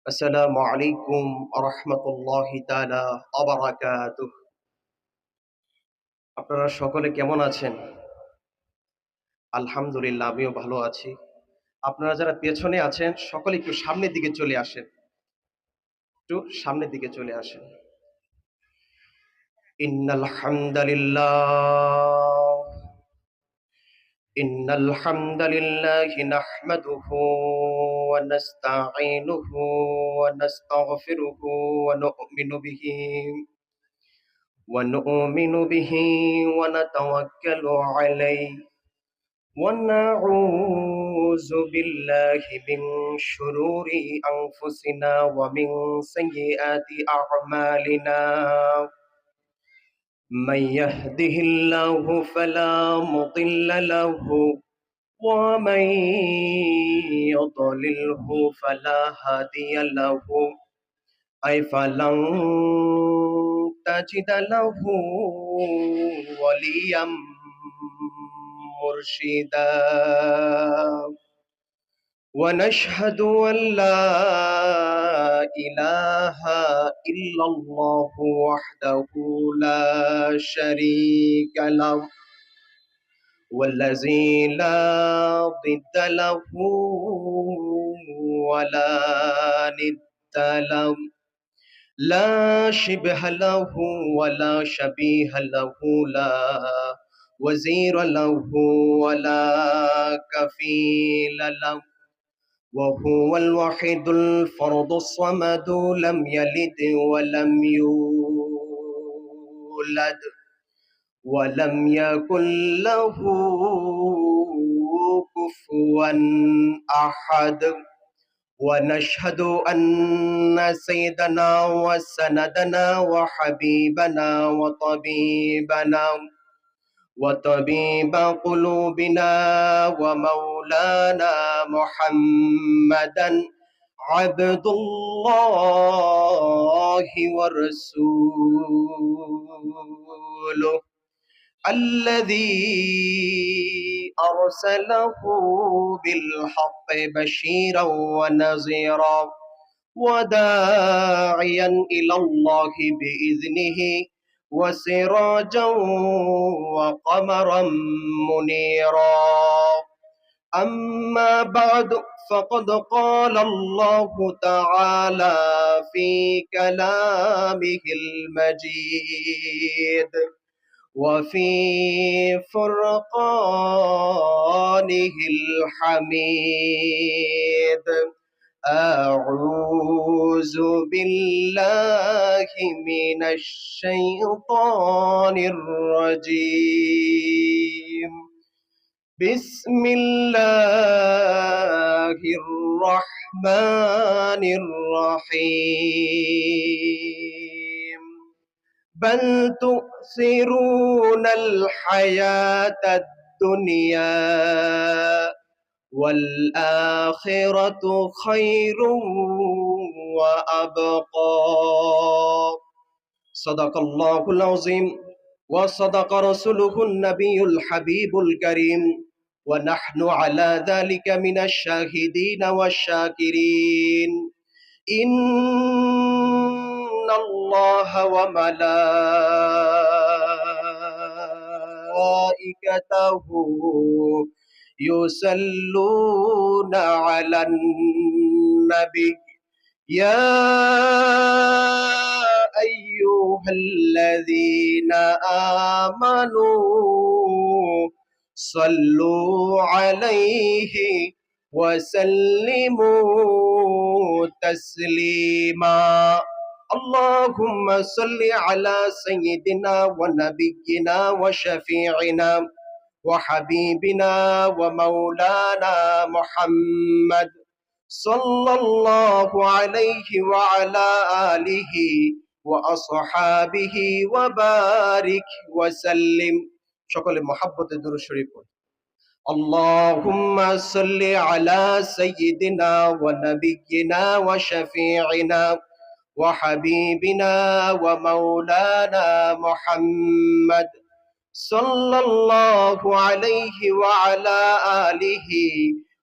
আসসালামু আলাইকুম আরহামতুল্লাহি তাআলা ওয়া আপনারা সকলে কেমন আছেন? আলহামদুলিল্লাহ আমিও ভালো আছি। আপনারা যারা পেছনে আছেন সকলে একটু সামনের দিকে চলে আসেন। একটু সামনের দিকে চলে আসেন। ইন্নাল হামদালিল্লাহ ইন্নাল হামদালিল্লাহি নাহমাদুহু ওয়া নাস্তাঈনুহু ওয়া নাস্তাগফিরুহু ওয়া নু'মিনু বিহি ونؤمن به ونتوكل عليه ونعوذ بالله من شرور أنفسنا ومن سيئات أعمالنا من يهده الله فلا مضل له ومن يضلله فلا هادي له أي فلن تجد له وليا مرشدا ونشهد أن لا إله إلا الله وحده لا شريك له والذي لا ضد له ولا ند له لا شبه له ولا شبيه له لا وزير له ولا كفيل له وهو الوحيد الفرد الصمد لم يلد ولم يولد ولم يكن له كفوا أحد ونشهد أن سيدنا وسندنا وحبيبنا وطبيب قلوبنا ومولانا محمدا عبد الله ورسوله الذي أرسله بالحق بشيرا ونذيرا وداعيا إلى الله بإذنه وسراجا وقمرا منيرا أما بعد فقد قال الله تعالى في كلامه المجيد وفي فرقانه الحميد أعوذ بالله من الشيطان الرجيم بسم الله الرحمن الرحيم بل تؤثرون الحياة الدنيا والآخرة خير وأبقى صدق الله العظيم وصدق رسوله النبي الحبيب الكريم ونحن على ذلك من الشاهدين والشاكرين إن الله وملائكته يصلون على النبي يا أيها الذين آمنوا صلوا عليه وسلموا تسليما اللهم صل على سيدنا ونبينا وشفيعنا وحبيبنا ومولانا محمد صلى الله عليه وعلى آله وأصحابه وبارك وسلم সকলে মহাব্বতে দুরূদ শরীফ পড়ি اللهم صل على سيدنا ونبينا وشفيعنا وحبيبنا ومولانا محمد صلى الله عليه وعلى آله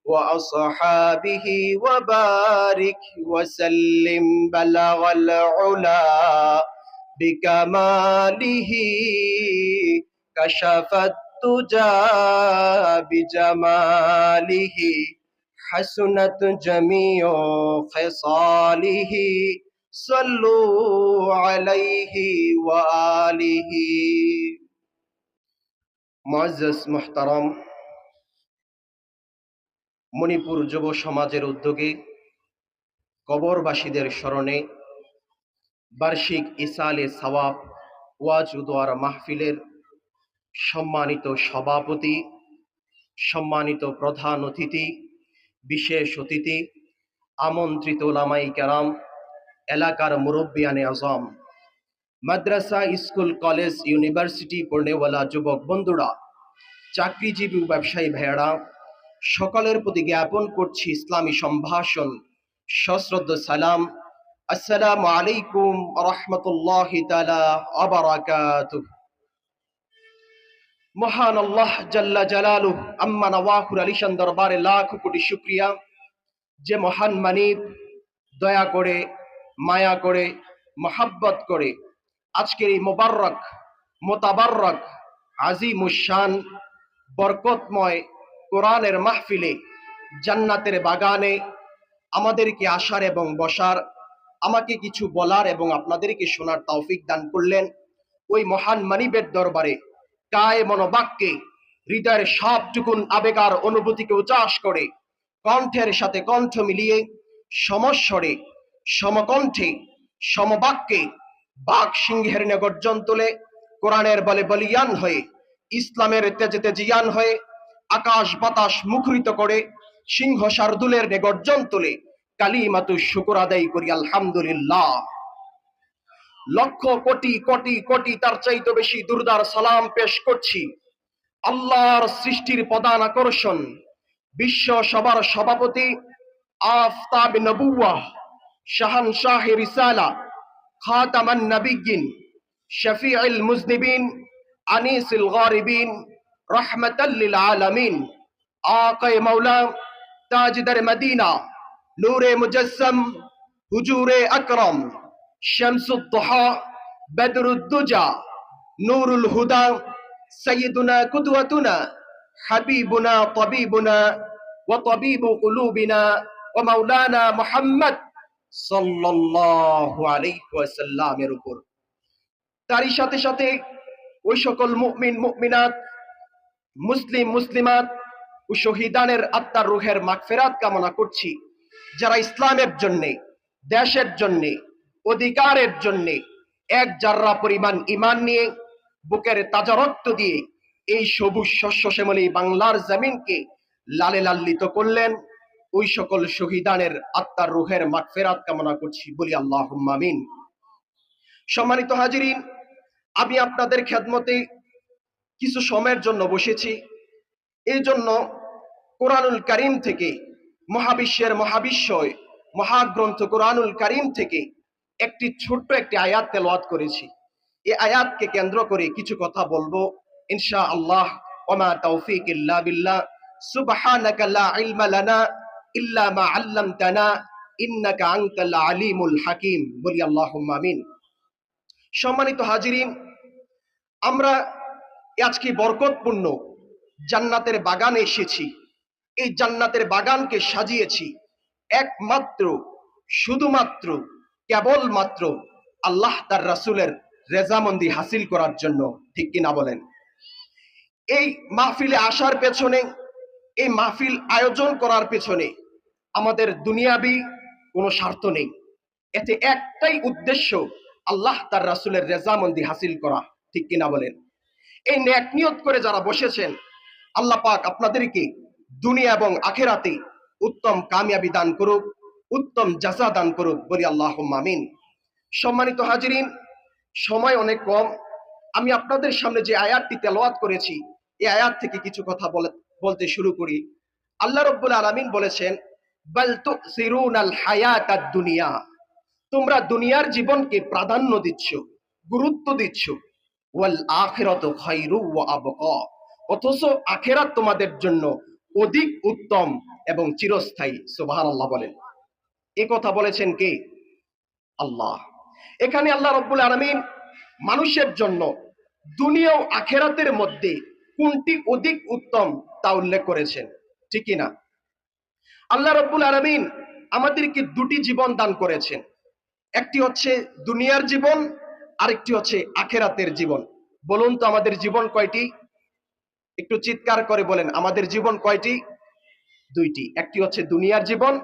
وأصحابه وبارك وسلم بلغ العلا بكماله كشف الدجى بجماله حسنت جميع خصاله صلوا عليه وآله মুআজ্জাজ মুহতারাম, মণিপুর যুব সমাজের উদ্যোগে কবরবাসীদের স্মরণে বার্ষিক ইসালে সওয়াব ওয়াজ ও দোয়ার মাহফিলের সম্মানিত সভাপতি, সম্মানিত প্রধান অতিথি, বিশেষ অতিথি, আমন্ত্রিত ওলামায়ে কেরাম, এলাকার মুরব্বিয়ানে আজম, মাদ্রাসা, স্কুল, কলেজ, ইউনিভার্সিটি পড়নেওয়ালা যুবক বন্ধুরা, চাকরিজীবী ও ব্যবসায়ী ভাইয়েরা, সকলের প্রতি জ্ঞাপন করছি ইসলামী সম্ভাষণ সশ্রদ্ধ সালাম। আসসালামু আলাইকুম ওয়া রাহমাতুল্লাহি তাআলা ওয়া বারাকাতুহু। মহান আল্লাহ জাল্লা জালালুহু আম্মা নওয়াহুর আলিশান দরবারে লাখ কোটি শুকরিয়া, যে মহান মানিব দয়া করে, মায়া করে, মহাব্বত করে আজকের এই মোবাররক, মোতাবাররক, আজিমুশ-শান, বরকতময় কোরআনের মাহফিলে, জান্নাতের বাগানে আমাদেরকে আসার এবং বসার, আমাকে কিছু বলার এবং আপনাদেরকে শোনার তৌফিক দান করলেন। ওই মহান মানিবের দরবারে কায়ে মনোবাক্যে, হৃদয়ের সবটুকুন আবেগ আর অনুভূতিকে উচ্চাস করে, কণ্ঠের সাথে কণ্ঠ মিলিয়ে, সমস্বরে, সমকণ্ঠে, সমবাক্যে বাক সিংহের ন্যায় গর্জন তোলে, কোরআনের বলে বলিয়ান হয়ে, ইসলামের তেজে তেজিয়ান হয়ে আকাশ বাতাস মুখরিত করে সিংহ শার্দুলের ন্যায় গর্জন তোলে কালিমাতু শুকর আদায় করি আলহামদুলিল্লাহ। লক্ষ কোটি কোটি কোটি তার চাইতে বেশি দুরুদার সালাম পেশ করছি আল্লাহর সৃষ্টির প্রধান আকর্ষণ, বিশ্ব সবার সভাপতি, আফতাব নবুওয়াহ, শাহানশাহ রিসালা, খাতামান নবিয়্যিন, শফিউল মুজনিবিন, আনিসুল গারিবিন, রাহমাতাল লিল আলামিন, আকায়ে মাওলা, তাজদার মদিনা, নূরে মুজাসসাম, হুজুরে আকরাম, শামসুদ দুহা, বদরুদ দুজা, নূরুল হুদা, সাইয়্যিদুনা কুদওয়াতুনা, হাবিবুনা তাবিবুনা ওয়া তাবিবু কুলুবিনা ওয়া মাওলানা মুহাম্মদ সাল্লাল্লাহু আলাইহি ওয়াসাল্লামের উপর, তারই সাথে সাথে ওই সকল মুমিন মুমিনাত, মুসলিম মুসলিমাত ও শহীদানের আত্মার রুহের মাগফিরাত কামনা করছি, যারা ইসলামের জন্য, দেশের জন্য, অধিকারের জন্য এক জাররা পরিমাণ ঈমান নিয়ে বুকের তাজা রক্ত দিয়ে এই সবুজ শস্য শ্যামলী বাংলার জমিনকে লালে লাল্লিত করলেন, ওই সকল শহীদানের আত্মার রুহের মাগফিরাত কামনা করছি, বলি আল্লাহুম্মা আমিন। সম্মানিত হাজিরিন, আমি আপনাদের খেদমতে কিছু সময়ের জন্য বসেছি। এই জন্য কোরআনুল কারীম থেকে, মহাবিশ্বের মহাবিশ্বয় মহাগ্রন্থ কোরআনুল কারীম থেকে একটি ছোট্ট একটি আয়াত তেলাওয়াত করেছি। এই আয়াতকে কেন্দ্র করে কিছু কথা বলবো ইনশাআল্লাহ। ওয়া মা তাওফীক ইল্লা বিল্লাহ, সুবহানাকা লা ইলমা লানা ইল্লা মা আল্লামতানা ইন্নাকা আনতাল আলিমুল হাকিম, বলি আল্লাহুম্মা আমিন। সম্মানিত হাজিরিন, আমরা আজকে বরকতপূর্ণ জান্নাতের বাগানে এসেছি। এই জান্নাতের বাগানকে সাজিয়েছি একমাত্র, শুধুমাত্র, কেবলমাত্র আল্লাহ তার রাসূলের রেজামন্দি হাসিল করার জন্য, ঠিক কিনা বলেন? এই মাহফিলে আসার পেছনে, এই মাহফিল আয়োজন করার পেছনে আমাদের দুনিয়াবি কোনো স্বার্থ নেই। এতে একটাই উদ্দেশ্য, আল্লাহ তার রাসূলের রেজামন্দি হাসিল করা, ঠিক কিনা বলেন? এই নেক নিয়ত করে যারা বসেছেন, আল্লাহ পাক আপনাদেরকে দুনিয়া এবং আখিরাতে উত্তম কামিয়াবি দান করুক, উত্তম জাযা দান করুক, বলি আল্লাহুম্মা আমিন। সম্মানিত হাজিরিন, সময় অনেক কম। আমি আপনাদের সামনে যে আয়াতটি তেলাওয়াত করেছি, এই আয়াত থেকে কিছু কথা বলতে শুরু করি। আল্লাহ রাব্বুল আলামিন বলেছেন, বাল তুসিরুনাল হায়াতাদ দুনিয়া, তোমরা দুনিয়ার জীবনকে প্রাধান্য দিচ্ছ, গুরুত্ব দিচ্ছ, ওয়াল আখিরাতু খায়রু ওয়া আবকা, অথচ আখিরাত তোমাদের জন্য অধিক উত্তম এবং চিরস্থায়ী। সুবহানাল্লাহ বলেন। এ কথা বলেছেন কে? আল্লাহ। এখানে আল্লাহ রাব্বুল আলামিন মানুষের জন্য দুনিয়া ও আখিরাতের মধ্যে কোনটি অধিক উত্তম তা উল্লেখ করেছেন, ঠিক কি না? আল্লাহ রাব্বুল আলামিন আমাদেরকে দুটি জীবন দান করেছেন। একটি হচ্ছে দুনিয়ার জীবন, আরেকটি হচ্ছে আখিরাতের জীবন। বলুন তো আমাদের জীবন কয়টি? একটু চিৎকার করে বলেন, আমাদের জীবন কয়টি? দুইটি। একটি হচ্ছে দুনিয়ার জীবন,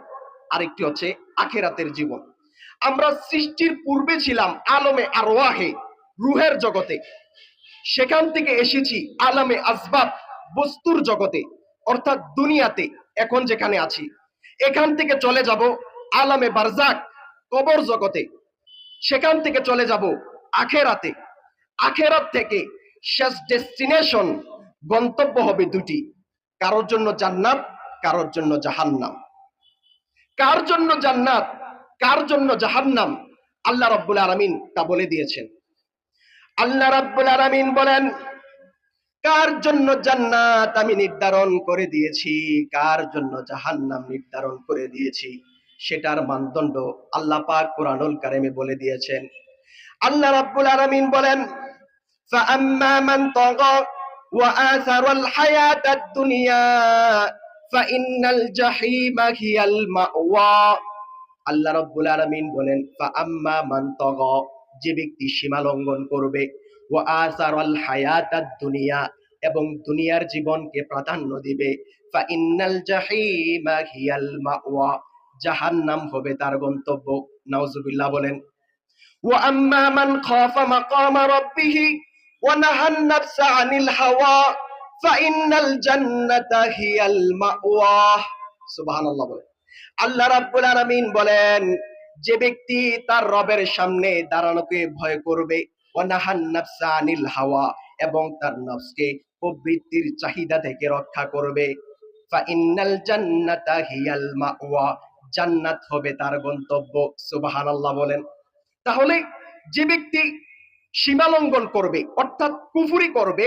আরেকটি হচ্ছে আখিরাতের জীবন। আমরা সৃষ্টির পূর্বে ছিলাম আলমে আরওয়াহে, রূহের জগতে। সেখান থেকে এসেছি আলমে আসবাব, বস্তুর জগতে, অর্থাৎ দুনিয়াতে এখন যেখানে আছি। এখান থেকে চলে যাব আলমে বারজাক, কবর জগতে। সেখান থেকে চলে যাব আখেরাতে। আখেরাত থেকে শেষ ডেস্টিনেশন, গন্তব্য হবে দুটি, কারোর জন্য জান্নাত, কারোর জন্য জাহান্নাম। কার জন্য জান্নাত, কার জন্য জাহান্নাম, আল্লাহ রাব্বুল আলামিন তা বলে দিয়েছেন। আল্লাহ রাব্বুল আলামিন বলেন, কার জন্য জান্নাত আমি নির্ধারণ করে দিয়েছি, কার জন্য জাহান্নাম নির্ধারণ করে দিয়েছি, সেটার মানদণ্ড আল্লাহ পাক কুরআনুল কারীমে বলে দিয়েছেন। আল্লাহ রাব্বুল আলামিন বলেন, ফাআম্মা মান তাগা ওয়া আসারাল হায়াতাদ দুনিয়া ফাইন্নাল জাহিমা হিয়াল মাওয়া। আল্লাহ রাব্বুল আলামিন বলেন, ফাআম্মা মান তাগা, যে ব্যক্তি সীমা লঙ্ঘন করবে, ওয়া আসারাল হায়াতাদ দুনিয়া, এবং দুনিয়ার জীবনকে প্রাধান্য দিবে, ফাইন্নাল জাহিমা হিয়াল মাওয়া, জাহান্নাম হবে তার গন্তব্য। নাউজুবিল্লাহ বলেন। وأما من خاف مقام ربه ونهى النفس عن الهوى فإن الجنة هي المأوى। সুবহানাল্লাহ বলেন। আল্লাহ রাব্বুল আলামিন বলেন, যে ব্যক্তি তার রবের সামনে দাঁড়ানোকে ভয় করবে, ওয়ানাহান নাফসা আনিল হাওয়া, এবং তার নফসকে প্রবৃত্তির চাহিদা থেকে রক্ষা করবে, ফাইন্নাল জান্নাতা হিয়াল মাওয়া, জান্নাত হবে তার গন্তব্য। সুবহানাল্লাহ বলেন। তাহলে যে ব্যক্তি সীমা লঙ্ঘন করবে, অর্থাৎ কুফরি করবে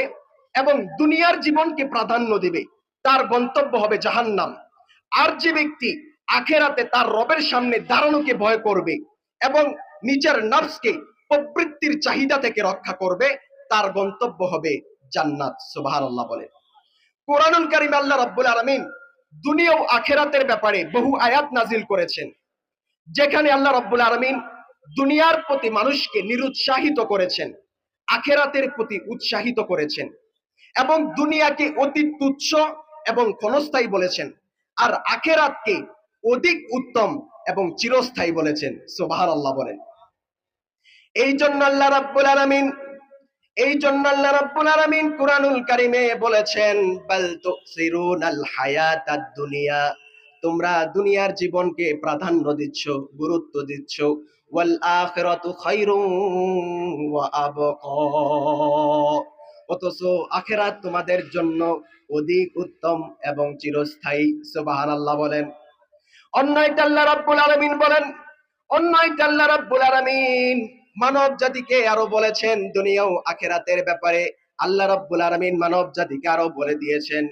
এবং দুনিয়ার জীবনকে প্রাধান্য দেবে, তার গন্তব্য হবে জাহান্নাম। আর যে ব্যক্তি আখেরাতে তার রবের সামনে দাঁড়ানোকে ভয় করবে এবং নিজের নফসকে প্রবৃত্তির চাহিদা থেকে রক্ষা করবে, তার গন্তব্য হবে জান্নাত। সুবহানাল্লাহ বলে। কোরআনুল কারীমে আল্লাহ রাব্বুল আলামিন দুনিয়া ও আখেরাতের ব্যাপারে বহু আয়াত নাজিল করেছেন, যেখানে আল্লাহ রাব্বুল আলামিন দুনিয়ার প্রতি মানুষকে নিরুৎসাহিত করেছেন, আখেরাতের প্রতি উৎসাহিত করেছেন, এবং দুনিয়াকে অতি তুচ্ছ এবং ক্ষণস্থায়ী বলেছেন, আর আখেরাতকে অধিক উত্তম এবং চিরস্থায়ী বলেছেন। সুবহানাল্লাহ বলেন। এই জন্য আল্লাহ রাব্বুল আলামিন কুরআনুল কারীমে বলেছেন, বাল তুসিরুনাল হায়াতাদ দুনিয়া, তোমরা দুনিয়ার জীবনকে প্রাধান্য দিচ্ছ, গুরুত্ব দিচ্ছ, ওয়াল আখিরাতু খায়রুন ওয়া আবকা, অথচ আখিরাত তোমাদের জন্য অধিক উত্তম এবং চিরস্থায়ী। সুবহানাল্লাহ বলেন। অন্যটা আল্লাহ রাব্বুল আলামিন বলেন, অন্যটা আল্লাহ রাব্বুল আলামিন মানব জাতিকে আরো বলেছেন দুনিয়া ও আখিরাতের ব্যাপারে। আল্লাহ রাব্বুল আলামিন মানব জাতিকে আরো বলে দিয়েছেন।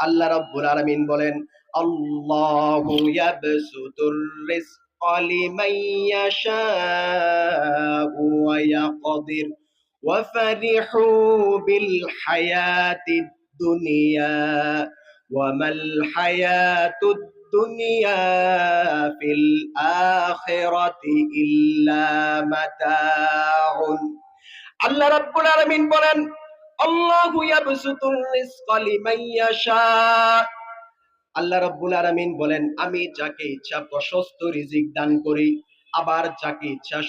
আল্লাহ রাব্বুল আলামিন বলেন, আল্লাহু ইয়াবসুতুর রিজকা লিমান ইয়াশাউ ওয়া ইয়াকদির ওয়া ফারিহু বিল হায়াতিদ দুনিয়া ওয়া মাল হায়াতুদ দুনিয়া ফিল আখিরাতি ইল্লা মাতাউন। আল্লাহ রাব্বুল আলামিন বলেন, আল্লাহু ইয়াবসুতুর রিজকা লিমান ইয়াশা, আল্লাহ রাব্বুল আলামিন বলেন, আমি যাকে ইচ্ছা প্রশস্ত রিজিক দান করি, আবার যাকে ইচ্ছা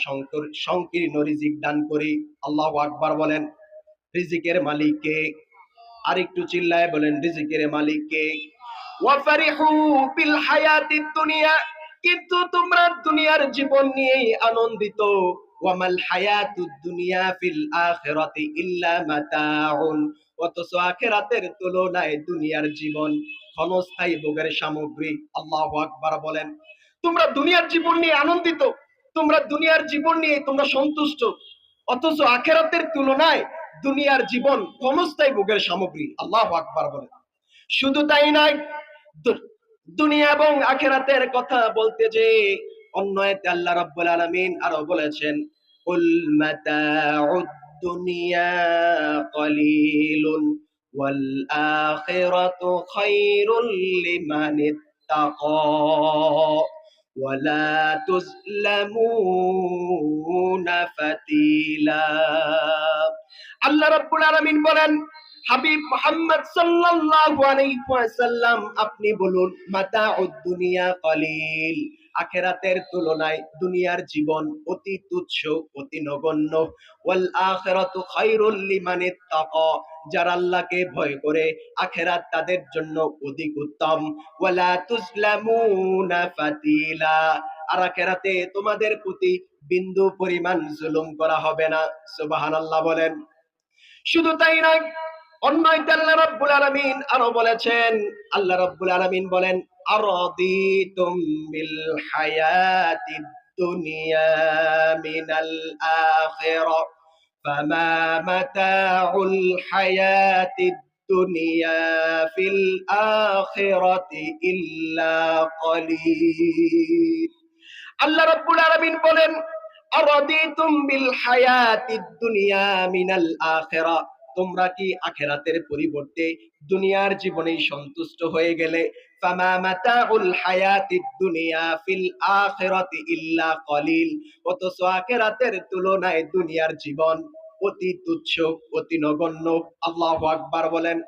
সংকীর্ণ রিজিক দান করি। আল্লাহু আকবার বলেন। রিজিকের মালিক কে? আর একটু চিল্লায় বলেন, রিজিকের মালিক কে? ওয়াফারিহু বিল হায়াতিদ দুনিয়া, কিন্তু তোমরা দুনিয়ার জীবন নিয়েই আনন্দিত। ওয়ামাল হায়াতুদ দুনিয়া ফিল আখিরাতি ইল্লা মাতাউন, অথচ আখিরাতের তুলনায় দুনিয়ার জীবন ক্ষণস্থায়ী ভোগের সামগ্রী। আল্লাহু আকবার বলেন। তোমরা দুনিয়ার জীবন নিয়ে আনন্দিত, তোমরা দুনিয়ার জীবন নিয়ে তোমরা সন্তুষ্ট, অথচ আখিরাতের তুলনায় দুনিয়ার জীবন ক্ষণস্থায়ী ভোগের সামগ্রী। আল্লাহু আকবার বলেন। শুধু তাই নয়, দুনিয়া এবং আখিরাতের কথা বলতে যে অন্য আয়াতে আল্লাহ রাব্বুল আলামিন আরো বলেছেন, কুল মাতাউদ দুনিয়া কলিলুন ওয়াল আখিরাতু খায়রুল লিমান ইত্তাকা ওয়ালা তুজলামুনা ফাতিলা। আল্লাহ রাব্বুল আলামিন বলেন, হাবিব মুহাম্মদ সাল্লাল্লাহু আলাইহি ওয়াসাল্লাম আপনি বলুন, মাতাউদ দুনিয়া কলিল, আখিরাতের তুলনায় দুনিয়ার জীবন অতি তুচ্ছ, অতি নগণ্য। ওয়াল আখিরাতু খায়রুল লিমান ইত্তাকা, যারা আল্লাহকে ভয় করে আখিরাত তাদের জন্য অধিক উত্তম। ওয়ালা তুজলামুনা ফাতিলা, আর আখিরাতে তোমাদের প্রতি বিন্দু পরিমাণ জুলুম করা হবে না। সুবহানাল্লাহ বলেন। শুধু তাই নয়, অন্য আয়াতে আল্লাহ রাব্বুল আলামিন আরো বলেছেন, আল্লাহ রাব্বুল আলামিন বলেন, আরাদিতুম বিল হায়াতিদ দুনিয়া মিনাল আখিরাহ ফামা মাতাউল হায়াতিদ দুনিয়া ফিল আখিরাতি ইল্লা কলিল। আল্লাহ রাব্বুল আলামিন বলেন, আরাদিতুম বিল হায়াতিদ দুনিয়া মিনাল আখিরাহ, তোমরা কি আখিরাতের পরিবর্তে দুনিয়ার জীবনেই সন্তুষ্ট হয়ে গেলে? ফামা মাতাউল হায়াতিদ দুনিয়া ফিল আখিরাতি ইল্লা কলিল, অথচ আখিরাতের তুলনায় দুনিয়ার জীবন অতি তুচ্ছ, অতি নগণ্য। আল্লাহু আকবার বলেন।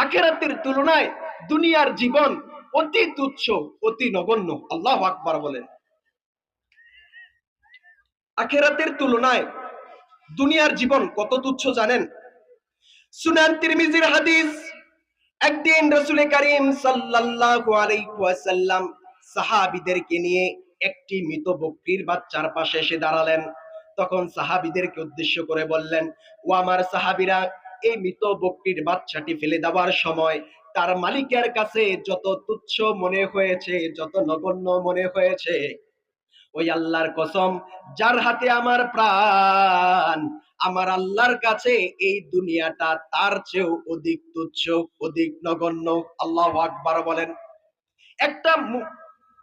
আখিরাতের তুলনায় দুনিয়ার জীবন অতি তুচ্ছ, অতি নগণ্য। আল্লাহু আকবার বলেন। আখিরাতের তুলনায় দুনিয়ার জীবন কত তুচ্ছ জানেন? সুনান তিরমিজির হাদিস, একদিন রাসূল করিম সাল্লাল্লাহু আলাইহি ওয়াসাল্লাম সাহাবীদেরকে নিয়ে একটি মৃত বকরির বাচ্চার পাশে এসে দাঁড়ালেন। তখন সাহাবীদেরকে উদ্দেশ্য করে বললেন, ও আমার সাহাবীরা, এই মৃত বকরির বাচ্চাটি ফেলে দেওয়ার সময় তার মালিকের কাছে যত তুচ্ছ মনে হয়েছে, যত নগণ্য মনে হয়েছে, ওই আল্লাহর কসম যার হাতে আমার প্রাণ, আমার আল্লাহর কাছে এই দুনিয়াটা তার চেয়েও অধিক তুচ্ছ, অধিক নগণ্য। আল্লাহু আকবার বলেন। একটা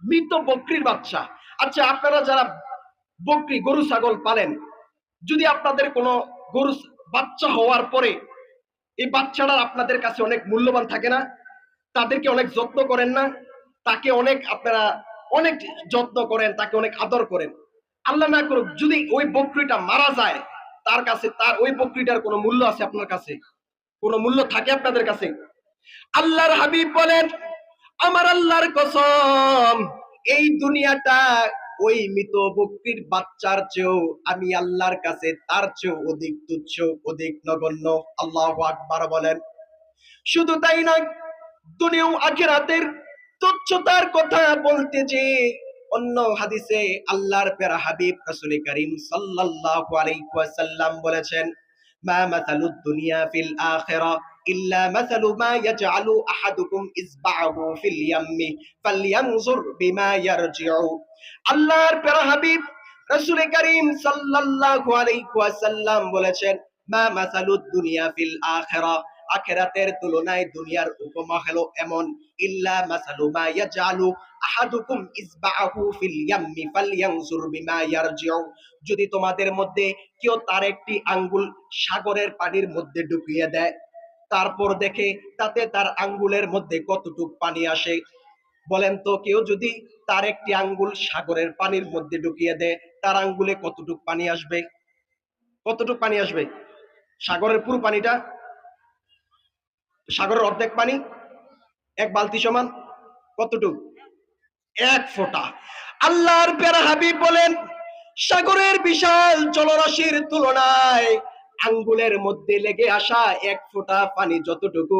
মৃত বকরির বাচ্চা। আচ্ছা, আপনারা যারা বকরি গরু ছাগল পালেন, যদি আপনাদের কোনো গরু বাচ্চা হওয়ার পরে এই বাচ্চাটা আপনাদের কাছে অনেক মূল্যবান থাকে না? তাদেরকে অনেক যত্ন করেন না? তাকে অনেক আপনারা অনেক যত্ন করেন, তাকে অনেক আদর করেন। আল্লাহ না করুক যদি ওই বকরিটা মারা যায়, তার কাছে তার ওই বকরিটার কোনো মূল্য আছে? আপনার কাছে কোনো মূল্য থাকে আপনাদের কাছে? আল্লাহর হাবিব বলেন, আমার আল্লাহর কসম, এই দুনিয়াটা ওই মৃত বকরির বাচ্চার চেয়েও আমি আল্লাহর কাছে তার চেয়েও অধিক তুচ্ছ, অধিক নগণ্য। আল্লাহু আকবার বলেন। শুধু তাই নয়, দুনিয়া ও আখিরাতের তুচ্ছতার কথা বলতে যে অন্য হাদিসে আল্লাহর প্যারা হাবিব রাসূল করিম সাল্লাল্লাহু আলাইহি ওয়াসাল্লাম বলেছেন, মা মাসালুদ দুনিয়া ফিল আখিরাহ ইল্লা মাসালু মা ইয়াজআলু আহাদুকুম ইসবাহু ফিল ইয়াম্মি ফালইয়ানজুর বিমা ইয়ারজিউ। আল্লাহর প্যারা হাবিব রাসূল করিম সাল্লাল্লাহু আলাইহি ওয়াসাল্লাম বলেছেন, মা মাসালুদ দুনিয়া ফিল আখিরাহ, আখিরাতের তুলনায় দুনিয়ার উপমা হলো এমন, ইল্লা মাসালু মা ইয়াজআলু আহাদুকুম ইসবাহু ফিল ইয়াম্মি ফালইয়ানজুর বিমা ইয়ারজিউ। যদি তোমাদের মধ্যে কেউ তার একটি আঙ্গুল সাগরের পানির মধ্যে ঢুকিয়ে দেয়, তারপর দেখে তাতে তার আঙ্গুলের মধ্যে কতটুক পানি আসে। বলেন তো, কেউ যদি তার একটি আঙ্গুল সাগরের পানির মধ্যে ঢুকিয়ে দেয়, তার আঙ্গুলে কতটুক পানি আসবে? কতটুক পানি আসবে? সাগরের পুরো পানিটা? সাগরের অর্ধেক পানি এক বালতি সমান কতটুক? এক ফোঁটা। আল্লাহর প্যারা হাবিব বলেন, সাগরের বিশাল জলরাশির তুলনায় আঙ্গুলের মধ্যে লেগে আসা এক ফোঁটা পানি যতটুকু,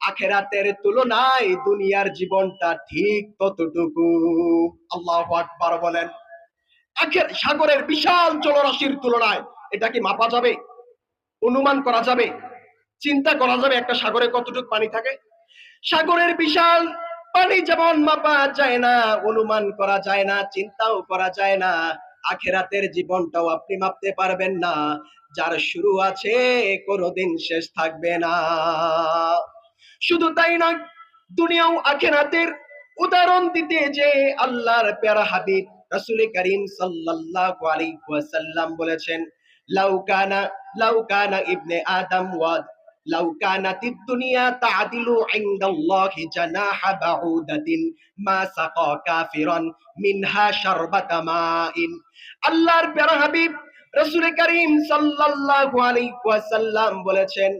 আখিরাতের তুলনায় দুনিয়ার জীবনটা ঠিক ততটুকু। আল্লাহু আকবার বলেন। সাগরের বিশাল জলরাশির তুলনায় এটা কি মাপা যাবে? অনুমান করা যাবে? চিন্তা করা যাবে একটা সাগরে কতটুকু পানি থাকে? সাগরের বিশাল পানি যেমন মাপা যায় না, অনুমান করা যায় না, চিন্তাও করা যায় না, আখিরাতের জীবনটাও আপনি মাপতে পারবেন না। যার শুরু আছে কোনোদিন শেষ থাকবে না। শুধু তাই নয়, দুনিয়া ও আখিরাতের উদাহরণ দিতে যে আল্লাহর প্যারা হাবিব রাসূল করিম সাল্লাল্লাহু আলাইহি ওয়াসাল্লাম বলেছেন, লাউকানা লাউকানা ইবনে আদম ওয়া লাউকানাতিদ দুনিয়া তা'দিলু ইনদাল্লাহি জানাহা বাউদাতিন মা সাকা কাফিরান মিনহা শারবাতা মাইন। আল্লাহর প্যারা হাবিব রাসূল করিম সাল্লাল্লাহু আলাইহি ওয়াসাল্লাম বলেছেন,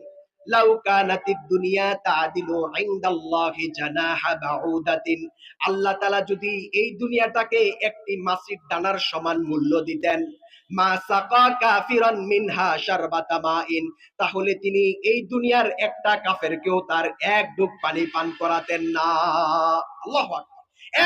লাউ কানাতিদ দুনিয়া তা'দিলু ইনদাল্লাহি জানাহা বাউদাতিন, আল্লাহ তাআলা যদি এই দুনিয়াটাকে একটি মাছির দানার সমান মূল্য দিতেন, মা সাকা কাফিরান মিনহা শারবাতা মাইন, তাহলে তিনি এই দুনিয়ার একটা কাফেরকেও তার এক ডুব পানি পান করাতেন না। আল্লাহু আকবার।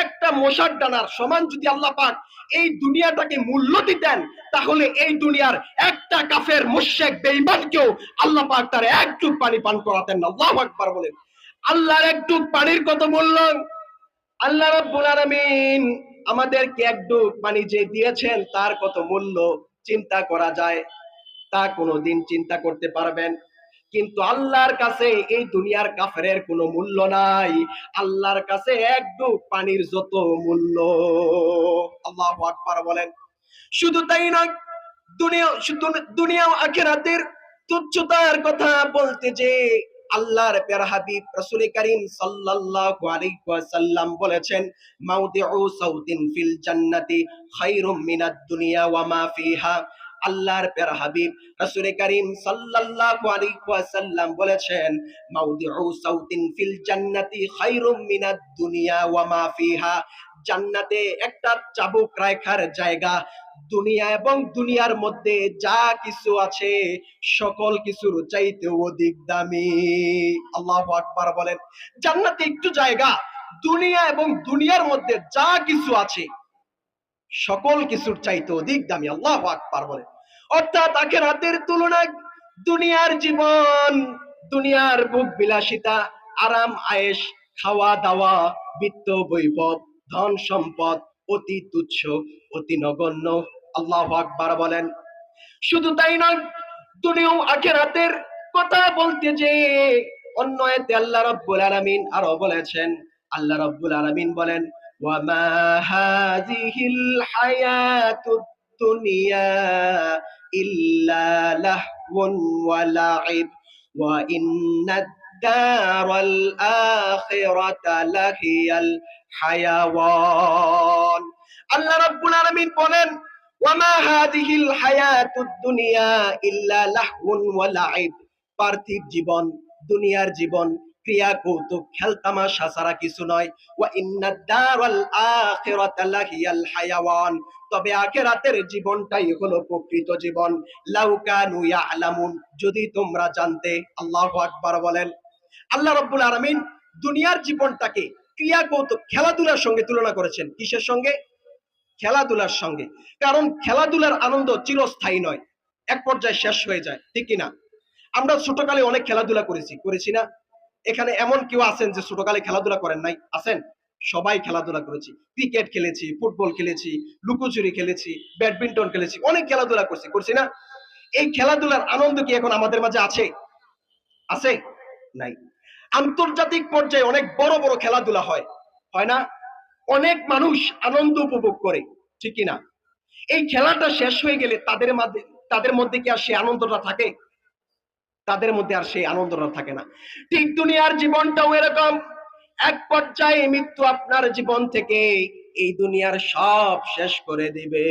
একটা মশার দানার সমান যদি আল্লাহ পাক এই দুনিয়াটাকে মূল্য দিতেন, তাহলে এই দুনিয়ার একটা কাফের মুশরিক বেঈমানকেও আল্লাহ পাক তার এক ডুব পানি পান করাতেন না। আল্লাহু আকবার বলেন। আল্লাহর এক ডুব পানির কত মূল্য! আল্লাহ রাব্বুল আলামিন আমাদেরকে এক ডুব পানি যে দিয়েছেন তার কত মূল্য চিন্তা করা যায়? তা কোনোদিন চিন্তা করতে পারবেন? কিন্তু আল্লাহর কাছে এই দুনিয়ার কাফেরের কোনো মূল্য নাই। আল্লাহর কাছে এক ডুব পানির যত মূল্য। আল্লাহু আকবার বলেন। শুধু তাই নয়, দুনিয়া ও আখিরাতের তুচ্ছতার কথা বলতে যে আল্লাহর প্যারা হাবিব রাসূল করিম সাল্লাল্লাহু আলাইহি ওয়াসাল্লাম বলেছেন, মাউদিউ সাউতিন ফিল জান্নাতি খায়রুম মিনাদ দুনিয়া ওয়া মা ফিহা। আল্লাহর প্যারা হাবিব রাসূল করিম সাল্লাল্লাহু আলাইহি ওয়াসাল্লাম বলেছেন, মাউদিউ সাউতিন ফিল জান্নাতি খায়রুম মিনাদ দুনিয়া ওয়া মা ফিহা। জান্নাতে একটা চাবুক রাখার জায়গা দুনিয়া এবং দুনিয়ার মধ্যে যা কিছু আছে সকল কিছুর চাইতে অধিক দামি। আল্লাহু আকবার বলেন। জান্নাতে একটু জায়গা, দুনিয়া এবং দুনিয়ার মধ্যে যা কিছু আছে সকল কিছুর চাইতে অধিক দামি। আল্লাহু আকবার বলেন। অর্থাৎ আখিরাতের তুলনায় দুনিয়ার জীবন, দুনিয়ার ভোগ বিলাসিতা, আরাম আয়েশ, খাওয়া দাওয়া, বিত্ত বৈভব, ধন সম্পদ অতি তুচ্ছ, অতি নগণ্য। আল্লাহু আকবার বলেন। শুধু তাই নয়, দুনিয়া ও আখিরাতের কথা বলতে যে অন্য আয়াতে আল্লাহ রাব্বুল আলামিন আরো বলেছেন, আল্লাহ রাব্বুল আলামিন বলেন, ওয়া মা হাযিহিল হায়াতুদ দুনিয়া ইল্লা লাহওয়ান ওয়া লাইব ওয়া ইন্নাদ দারাল আখিরাতা লাহিয়াল হায়াওয়ান। আল্লাহ রাব্বুল আলামিন বলেন, ওয়ামা হাযিহিল হায়াতুদ দুনিয়া ইল্লা লাহওয়ান ওয়া লাইব। পার্থিব জীবন, দুনিয়ার জীবন ক্রিয়া কৌতুক খেলতামাশা ছাড়া কিছু নয়। ওয়া ইন্নাদ দারাল আখিরাতা লাহিয়াল হায়াওয়ান। তবে আখিরাতের জীবনটাই হলো প্রকৃত জীবন। লাউ কানু ইয়ালামুন, যদি তোমরা জানতে। আল্লাহু আকবার বলেন। আল্লাহ রাব্বুল আলামিন দুনিয়ার জীবনটাকে ক্রিয়া কৌতুক খেলাধুলার সঙ্গে তুলনা করেছেন। কিসের সঙ্গে? খেলাধুলার সঙ্গে। কারণ খেলাধুলার আনন্দ চিরস্থায়ী নয়, এক পর্যায়ে শেষ হয়ে যায়, ঠিক কিনা? আমরা ছোটকালে অনেক খেলাধুলা করেছি না? এখানে এমন কেউ আছেন যে ছোটকালে খেলাধুলা করেন নাই? আছেন? সবাই খেলাধুলা করেছি। ক্রিকেট খেলেছি, ফুটবল খেলেছি, লুকোচুরি খেলেছি, ব্যাডমিন্টন খেলেছি, অনেক খেলাধুলা করছি না? এই খেলাধুলার আনন্দ কি এখন আমাদের মাঝে আছে? আছে? নাই। আন্তর্জাতিক পর্যায়ে অনেক বড় বড় খেলাধুলা হয়, হয় না? অনেক মানুষ আনন্দ উপভোগ করে, ঠিক কিনা? এই খেলাটা শেষ হয়ে গেলে তাদের মধ্যে কি আর সেই আনন্দটা থাকে? তাদের মধ্যে আর সেই আনন্দটা থাকে না। ঠিক দুনিয়ার জীবনটাও এরকম। এক পর্যায়ে মৃত্যু আপনার জীবন থেকে এই দুনিয়ার সব শেষ করে দিবে।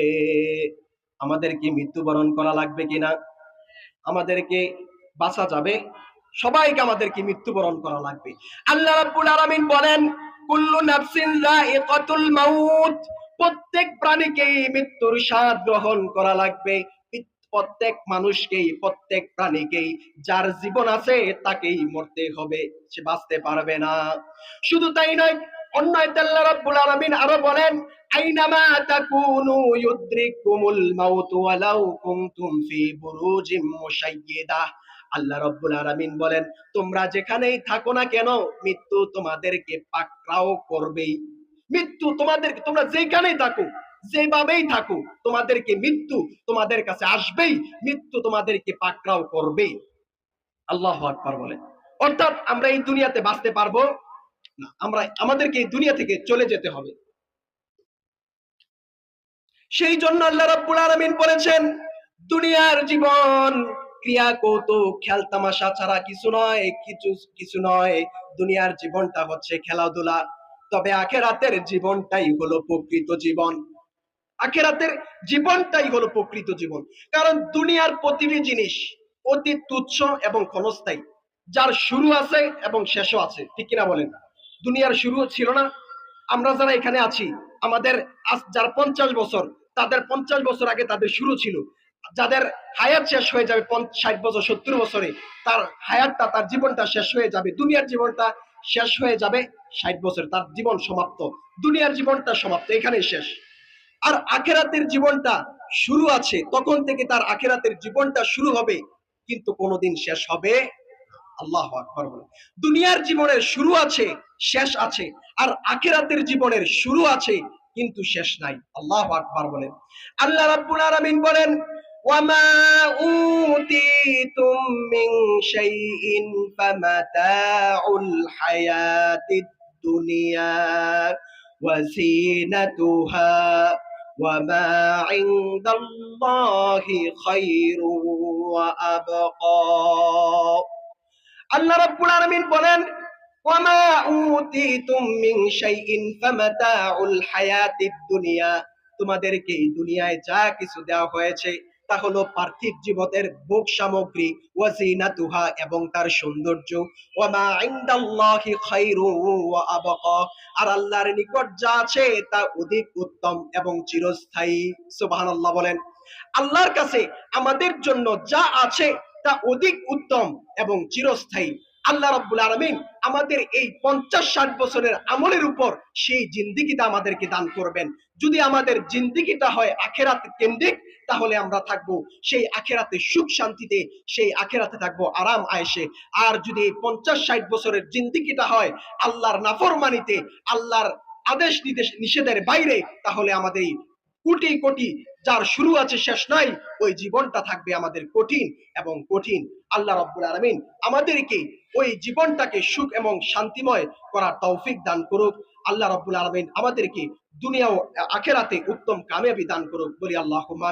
আমাদের কি মৃত্যুবরণ করা লাগবে কিনা? আমাদেরকে বাঁচা যাবে? সবাইকে আমাদেরকে মৃত্যুবরণ করা লাগবে। আল্লাহ রাব্বুল আলামিন বলেন, কুল্লু নাফসিন যায়িকাতুল মাউত। প্রত্যেক প্রাণীকেই মৃত্যুর স্বাদ গ্রহণ করা লাগবে। প্রত্যেক মানুষকেই, প্রত্যেক প্রাণীকেই, যার জীবন আছে তাকেই মরতে হবে, সে বাঁচতে পারবে না। শুধু তাই নয়, অন্য আয়াতে আল্লাহ রাব্বুল আলামিন আরো বলেন, আইনামা তাকুনু ইউদরিকুমুল মাউত ওয়ালাউ কুনতুম ফি বুরুজিম মুশাইয়্যিদা। আল্লাহ রাব্বুল আলামিন বলেন, তোমরা যেখানেই থাকো না কেন মৃত্যু তোমাদেরকে পাকড়াও করবেই। মৃত্যু তোমাদেরকে, তোমরা যেখানেই থাকো, যেভাবেই থাকো, তোমাদেরকে মৃত্যু তোমাদের কাছে আসবেই, মৃত্যু তোমাদেরকে পাকড়াও করবেই। আল্লাহু আকবার বলেন। অর্থাৎ আমরা এই দুনিয়াতে বাঁচতে পারবো? না, আমাদেরকে এই দুনিয়া থেকে চলে যেতে হবে। সেই জন্য আল্লাহ রাব্বুল আলামিন বলেছেন, দুনিয়ার জীবন ক্রিয়া কৌতুক খেল তামাশা ছাড়া কিছু নয়, কিছু নয়। দুনিয়ার জীবনটা হচ্ছে খেলাধুলা, তবে আখিরাতের জীবনটাই হলো প্রকৃত জীবন। আখিরাতের জীবনটাই হলো প্রকৃত জীবন। কারণ দুনিয়ার প্রতিটি জিনিস অতি তুচ্ছ এবং ক্ষণস্থায়ী, যার শুরু আছে এবং শেষও আছে, ঠিক কিনা বলেন? দুনিয়ার শুরু ছিল না। আমরা যারা এখানে আছি, আমাদের আজ যার 50 বছর, তাদের 50 বছর আগে তাদের শুরু ছিল। যাদের হায়াত শেষ হয়ে যাবে 60 বছর 70 বছরে, তার হায়াতটা, তার জীবনটা শেষ হয়ে যাবে। দুনিয়ার জীবনটা শেষ হয়ে যাবে 60 বছর, তার জীবন সমাপ্ত। দুনিয়ার জীবনটা সমাপ্ত, এখানেই শেষ। আর আখেরাতের জীবনটা শুরু আছে, তখন থেকে তার আখেরাতের জীবনটা শুরু হবে, কিন্তু কোনোদিন শেষ হবে। আল্লাহু আকবার বলেন। দুনিয়ার জীবনের শুরু আছে, শেষ আছে, আর আখিরাতের জীবনের শুরু আছে কিন্তু শেষ নাই। আল্লাহু আকবার বলেন। আল্লাহ রাব্বুল আলামিন বলেন, ওয়ামা উতিতুম মিন শাইইন ফামাতাউল হায়াতিদ দুনিয়া ওয়া যিনাতুহা ওয়ামা ইনদাল্লাহি খায়রু ওয়া আবকা। আল্লাহ রাব্বুল আলামিন বলেন, ওয়ামা উতিতুম মিন শাইইন ফামাতাউল হায়াতিদ দুনিয়া, তোমাদেরকে এই দুনিয়ায় যা কিছু দেওয়া হয়েছে তা হলো পার্থিব জীবনের ভোগ সামগ্রী, ওয়া যিনাতুহা এবং তার সৌন্দর্য, ওয়ামা ইনদাল্লাহি খায়রু ওয়া আবকা, আর আল্লাহর নিকট যা আছে তা অধিক উত্তম এবং চিরস্থায়ী। সুবহানাল্লাহ বলেন। আল্লাহর কাছে আমাদের জন্য যা আছে তা অধিক উত্তম এবং চিরস্থায়ী। আল্লাহ রাব্বুল আলামিন আমাদের এই 50-60 বছরের আমলের উপর সেই জিন্দেগিটা আমাদেরকে দান করবেন। যদি আমাদের জিন্দেগিটা হয় আখিরাত কেন্দ্রিক, তাহলে আমরা থাকবো সেই আখিরাতে সুখ শান্তিতে, সেই আখিরাতে থাকবো আরাম আয়েশে। আর যদি 50-60 বছরের জিন্দেগিটা হয় আল্লাহর নাফরমানিতে, আল্লাহর আদেশ নিষেধের বাইরে, তাহলে আমাদের কোটি কোটি, যার শুরু আছে শেষ নাই, ওই জীবনটা থাকবে আমাদের কঠিন এবং কঠিন। আল্লাহ রাব্বুল আলামিন আমাদেরকে ওই জীবনটাকে সুখ এবং শান্তিময় করার তৌফিক দান করুক। আল্লাহ রাব্বুল আলামিন আমাদেরকে দুনিয়া ও আখিরাতে উত্তম কামিয়াবি দান করুক, বলি আল্লাহুম্মা।